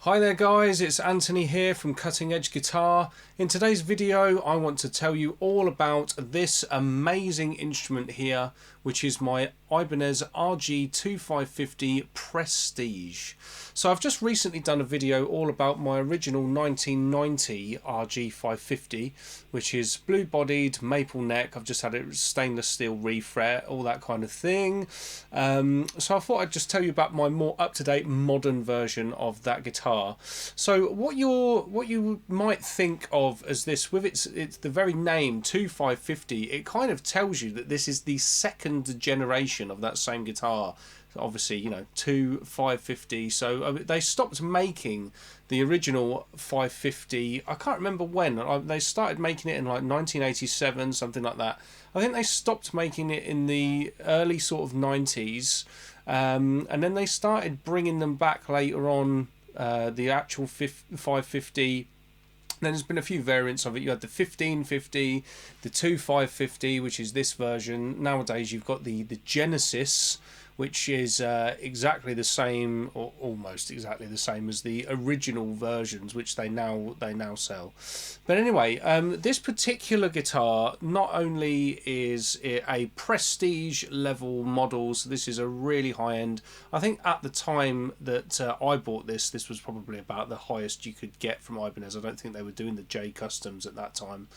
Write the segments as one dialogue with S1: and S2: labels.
S1: Hi there guys, it's Anthony here from Cutting Edge Guitar. In today's video I want to tell you all about this amazing instrument here, which is my Ibanez RG 2550 Prestige. So I've just recently done a video all about my original 1990 RG 550, which is blue bodied, maple neck. I've just had it stainless steel refret, all that kind of thing. So I thought I'd just tell you about my more up-to-date modern version of that guitar. So what you might think of as this, with it's the very name 2550, it kind of tells you that this is the second generation of that same guitar. Obviously, you know, 2550. So they stopped making the original 550. I can't remember when. They started making it in like 1987, something like that. I think they stopped making it in the early sort of 90s, and then they started bringing them back later on. The actual 550. Then there's been a few variants of it. You had the 1550, the 2550, which is this version. Nowadays you've got the Genesis, which is exactly the same, or almost exactly the same as the original versions, which they now sell. But anyway, this particular guitar, not only is it a prestige level model, so this is a really high end. I think at the time that I bought this was probably about the highest you could get from Ibanez. I don't think they were doing the J Customs at that time.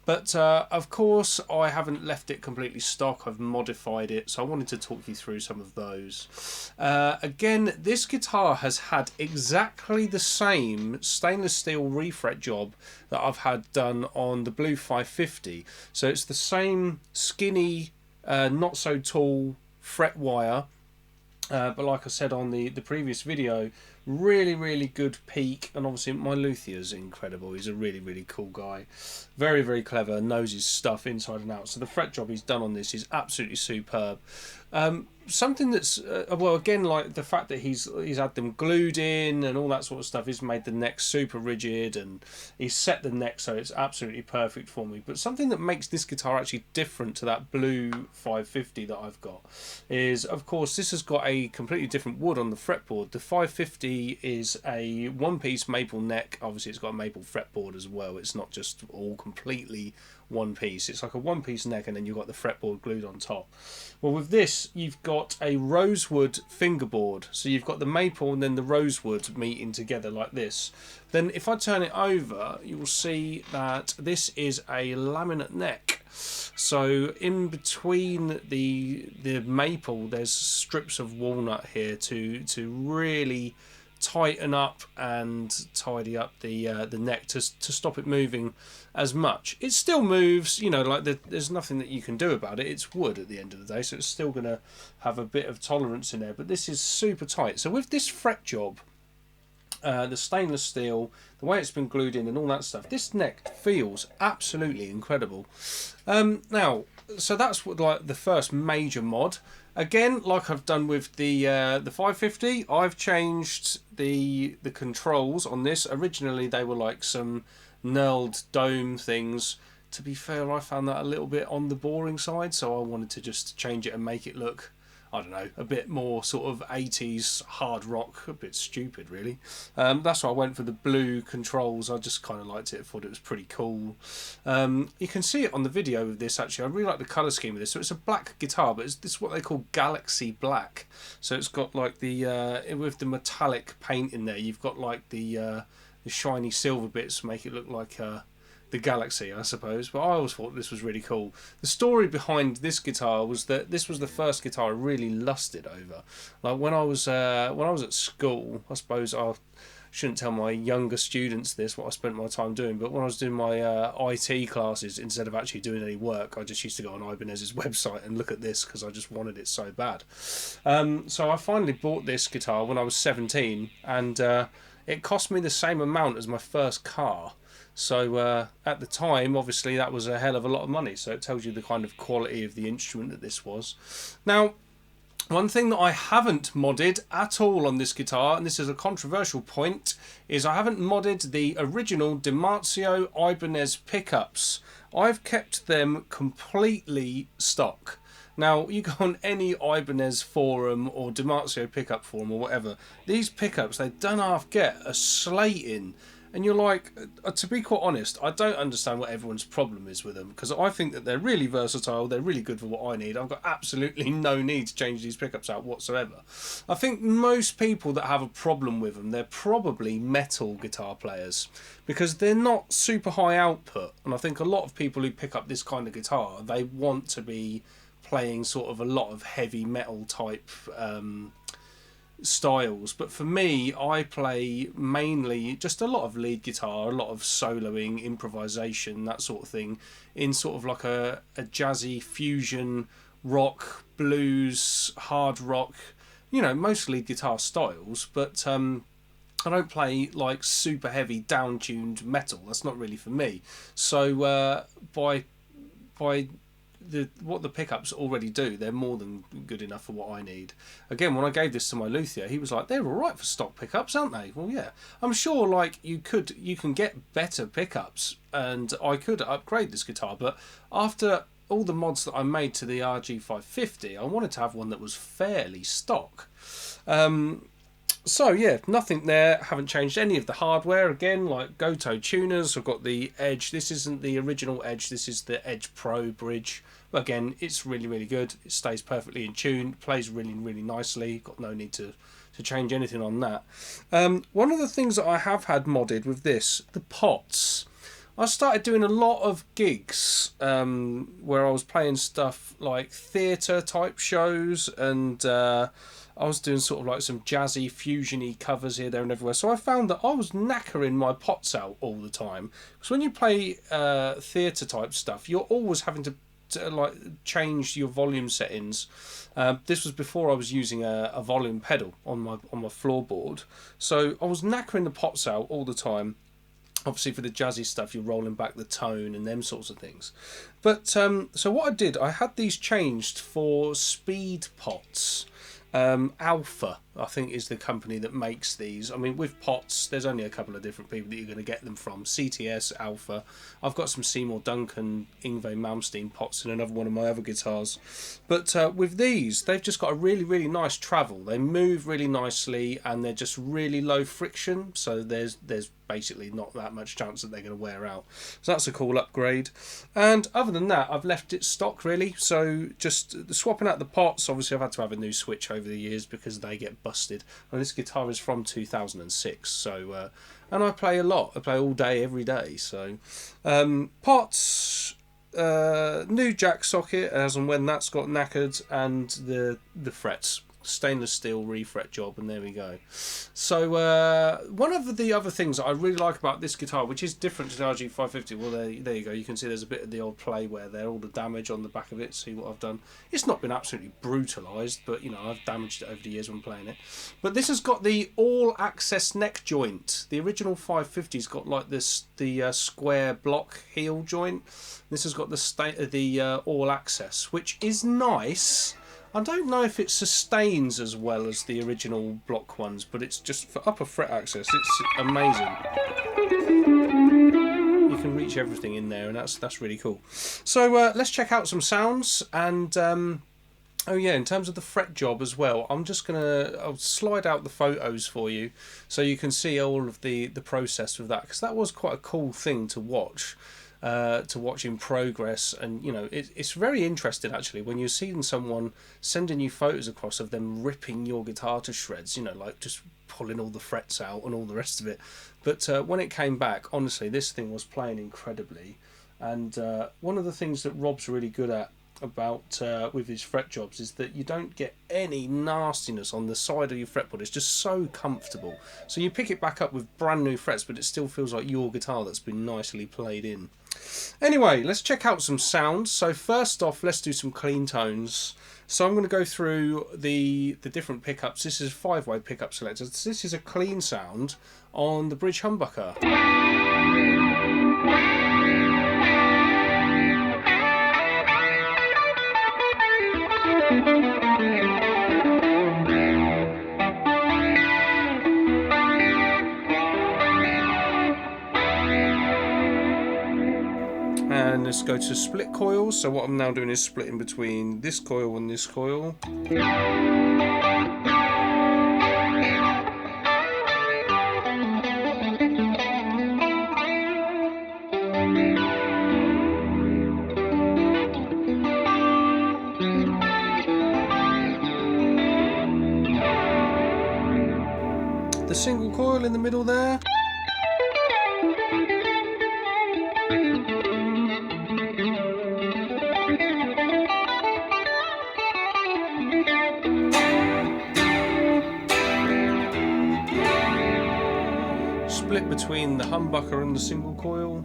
S1: But of course, I haven't left it completely stock. I've modified it, so I wanted to talk you through some of those. Again, this guitar has had exactly the same stainless steel refret job that I've had done on the blue 550. So it's the same skinny, not so tall fret wire. But like I said on the previous video, really good peak, and obviously my luthier's incredible. He's a really cool guy, very clever, knows his stuff inside and out. So the fret job he's done on this is absolutely superb. Something that's well, again, like the fact that he's had them glued in and all that sort of stuff, he's made the neck super rigid, and he's set the neck so it's absolutely perfect for me. But something that makes this guitar actually different to that blue 550 that I've got is, of course, this has got a completely different wood on the fretboard. The 550 is a one-piece maple neck. Obviously it's got a maple fretboard as well. It's not just all completely one piece. It's like a one-piece neck, and then you've got the fretboard glued on top. Well, with this you've got a rosewood fingerboard, so you've got the maple and then the rosewood meeting together like this. Then if I turn it over, you will see that this is a laminate neck. So in between the maple, there's strips of walnut here to really tighten up and tidy up the neck to stop it moving as much. It still moves, you know, like there's nothing that you can do about it. It's wood at the end of the day, so it's still going to have a bit of tolerance in there, but this is super tight. So with this fret job, the stainless steel, the way it's been glued in and all that stuff, this neck feels absolutely incredible. Now, so that's what, like, the first major mod. Again, like I've done with the 550, I've changed the controls on this. Originally they were like some knurled dome things. To be fair, I found that a little bit on the boring side, so I wanted to just change it and make it look, I don't know, a bit more sort of 80s hard rock, a bit stupid really. That's why I went for the blue controls. I just kind of liked it, thought it was pretty cool. You can see it on the video of this actually. I really like the colour scheme of this. So it's a black guitar, but this is what they call Galaxy Black. So it's got like the, with the metallic paint in there, you've got like the shiny silver bits to make it look like the Galaxy, I suppose. But I always thought this was really cool. The story behind this guitar was that this was the first guitar I really lusted over. Like when I was at school, I suppose I shouldn't tell my younger students this, what I spent my time doing, but when I was doing my IT classes, instead of actually doing any work, I just used to go on Ibanez's website and look at this because I just wanted it so bad. So I finally bought this guitar when I was 17, and it cost me the same amount as my first car. So at the time, obviously, that was a hell of a lot of money. So it tells you the kind of quality of the instrument that this was. Now, one thing that I haven't modded at all on this guitar, and this is a controversial point, is I haven't modded the original DiMarzio Ibanez pickups. I've kept them completely stock. Now, you go on any Ibanez forum or Demartio pickup forum or whatever, these pickups, they don't half get a slating. And you're like, to be quite honest, I don't understand what everyone's problem is with them, because I think that they're really versatile, they're really good for what I need. I've got absolutely no need to change these pickups out whatsoever. I think most people that have a problem with them, they're probably metal guitar players, because they're not super high output. And I think a lot of people who pick up this kind of guitar, they want to be playing sort of a lot of heavy metal type styles. But for me, I play mainly just a lot of lead guitar, a lot of soloing, improvisation, that sort of thing, in sort of like a jazzy fusion, rock, blues, hard rock, you know, most lead guitar styles. But I don't play like super heavy down-tuned metal. That's not really for me. So by what the pickups already do, they're more than good enough for what I need. Again, when I gave this to my luthier, he was like, they're all right for stock pickups, aren't they? Well, yeah. I'm sure like you can get better pickups, and I could upgrade this guitar, but after all the mods that I made to the RG550, I wanted to have one that was fairly stock. So yeah, nothing there. Haven't changed any of the hardware. Again, like Goto tuners, I've got the Edge. This isn't the original Edge, this is the Edge Pro bridge. But again, it's really, really good. It stays perfectly in tune, plays really, really nicely. Got no need to change anything on that. One of the things that I have had modded with this, the pots. I started doing a lot of gigs where I was playing stuff like theatre type shows, and I was doing sort of like some jazzy, fusiony covers here, there and everywhere. So I found that I was knackering my pots out all the time. Because when you play theatre type stuff, you're always having to like change your volume settings. This was before I was using a volume pedal on my floorboard. So I was knackering the pots out all the time. Obviously for the jazzy stuff, you're rolling back the tone and them sorts of things. But so what I did, I had these changed for speed pots. Alpha, I think, is the company that makes these. I mean, with pots, there's only a couple of different people that you're going to get them from. CTS, Alpha. I've got some Seymour Duncan, Yngwie Malmsteen pots in another one of my other guitars. But with these, they've just got a really, really nice travel. They move really nicely, and they're just really low friction. So there's basically not that much chance that they're going to wear out. So that's a cool upgrade. And other than that, I've left it stock really. So just swapping out the pots. Obviously I've had to have a new switch over the years because they get busted. And this guitar is from 2006. So and I play a lot. I play all day, every day. So pots, new jack socket as and when that's got knackered, and the frets. Stainless steel refret job, and there we go. So one of the other things that I really like about this guitar, which is different to the RG550, well there you go, you can see there's a bit of the old play wear there, all the damage on the back of it. See what I've done. It's not been absolutely brutalised, but you know, I've damaged it over the years when playing it. But this has got the all access neck joint. The original 550's got like this, the square block heel joint. This has got the all access, which is nice. I don't know if it sustains as well as the original block ones, but it's just for upper fret access. It's amazing. You can reach everything in there, and that's really cool. So let's check out some sounds. And oh yeah, in terms of the fret job as well, I'll slide out the photos for you so you can see all of the process with that, because that was quite a cool thing to watch. In progress, and you know, it's very interesting actually when you're seeing someone sending you photos across of them ripping your guitar to shreds, you know, like just pulling all the frets out and all the rest of it. But when it came back, honestly, this thing was playing incredibly. And one of the things that Rob's really good at about with his fret jobs is that you don't get any nastiness on the side of your fretboard. It's just so comfortable, so you pick it back up with brand new frets, but it still feels like your guitar that's been nicely played in. Anyway, let's check out some sounds. So first off, let's do some clean tones. So I'm going to go through the different pickups. This is a 5-way pickup selector. This is a clean sound on the bridge humbucker. And let's go to split coils. So what I'm now doing is splitting between this coil and this coil. The single coil in the middle there. Split between the humbucker and the single coil.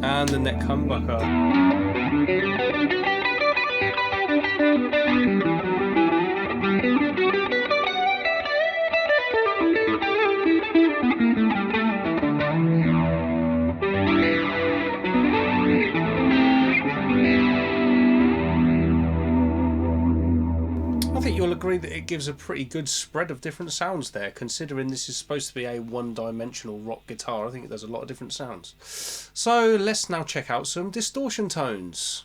S1: And the neck humbucker. I think you'll agree that it gives a pretty good spread of different sounds there, considering this is supposed to be a one-dimensional rock guitar. I think it does a lot of different sounds. So let's now check out some distortion tones.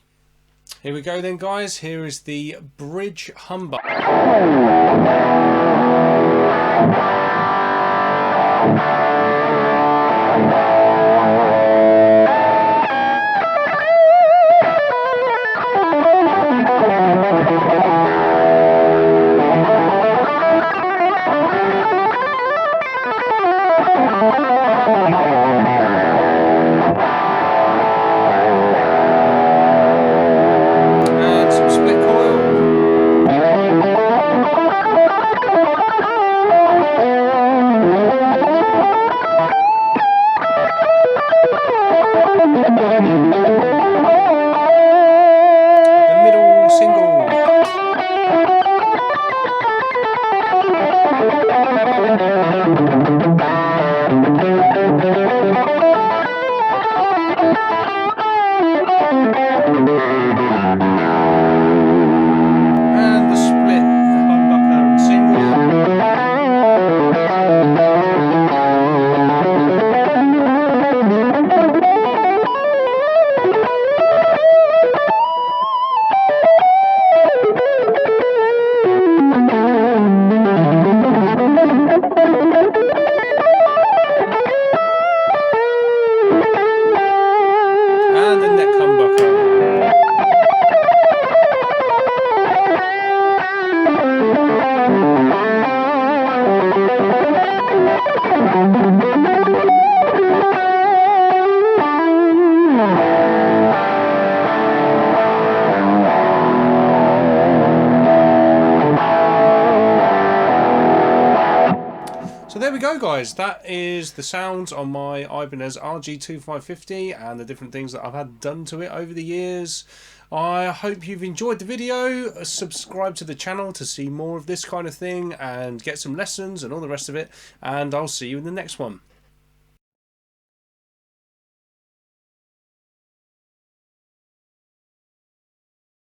S1: Here we go then, guys. Here is the bridge humbucker. So there we go, guys. That is the sounds on my Ibanez RG 2550 and the different things that I've had done to it over the years. I hope you've enjoyed the video. Subscribe to the channel to see more of this kind of thing and get some lessons and all the rest of it. And I'll see you in the next one.